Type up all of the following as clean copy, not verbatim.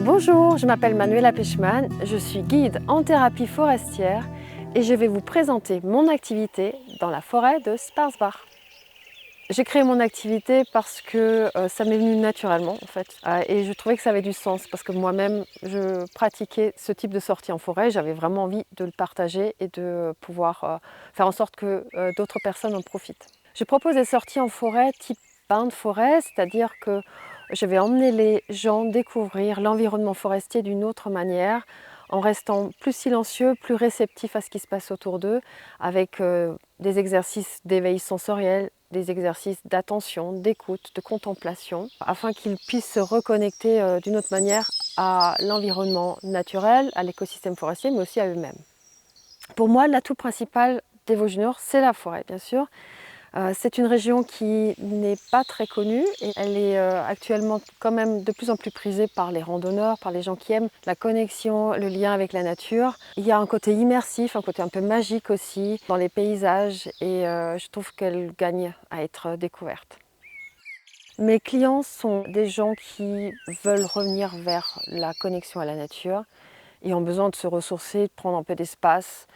Bonjour, je m'appelle Manuela Pechman, je suis guide en thérapie forestière et je vais vous présenter mon activité dans la forêt de Sparsbach. J'ai créé mon activité parce que ça m'est venu naturellement en fait et je trouvais que ça avait du sens parce que moi-même je pratiquais ce type de sortie en forêt, j'avais vraiment envie de le partager et de pouvoir faire en sorte que d'autres personnes en profitent. Je propose des sorties en forêt type bain de forêt, c'est-à-dire que je vais emmener les gens découvrir l'environnement forestier d'une autre manière, en restant plus silencieux, plus réceptifs à ce qui se passe autour d'eux, avec des exercices d'éveil sensoriel, des exercices d'attention, d'écoute, de contemplation, afin qu'ils puissent se reconnecter d'une autre manière à l'environnement naturel, à l'écosystème forestier, mais aussi à eux-mêmes. Pour moi, l'atout principal des Vosges du Nord, c'est la forêt, bien sûr. C'est une région qui n'est pas très connue et elle est actuellement quand même de plus en plus prisée par les randonneurs, par les gens qui aiment la connexion, le lien avec la nature. Il y a un côté immersif, un côté un peu magique aussi dans les paysages et je trouve qu'elle gagne à être découverte. Mes clients sont des gens qui veulent revenir vers la connexion à la nature et ont besoin de se ressourcer, de prendre un peu d'espace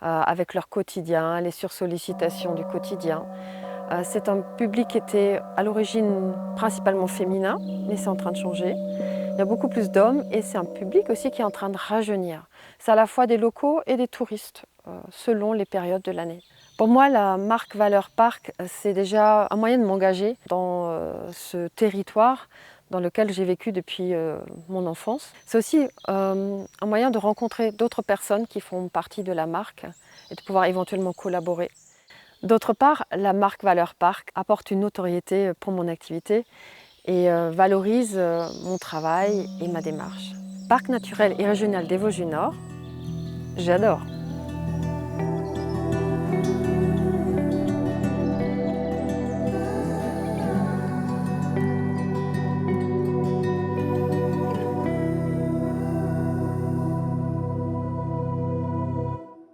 avec leur quotidien, les sursollicitations du quotidien. C'est un public qui était à l'origine principalement féminin, mais c'est en train de changer. Il y a beaucoup plus d'hommes et c'est un public aussi qui est en train de rajeunir. C'est à la fois des locaux et des touristes, selon les périodes de l'année. Pour moi, la marque Valeur Parc, c'est déjà un moyen de m'engager dans ce territoire dans lequel j'ai vécu depuis mon enfance. C'est aussi un moyen de rencontrer d'autres personnes qui font partie de la marque et de pouvoir éventuellement collaborer. D'autre part, la marque Valeur Parc apporte une notoriété pour mon activité et valorise mon travail et ma démarche. Parc naturel et régional des Vosges du Nord, j'adore!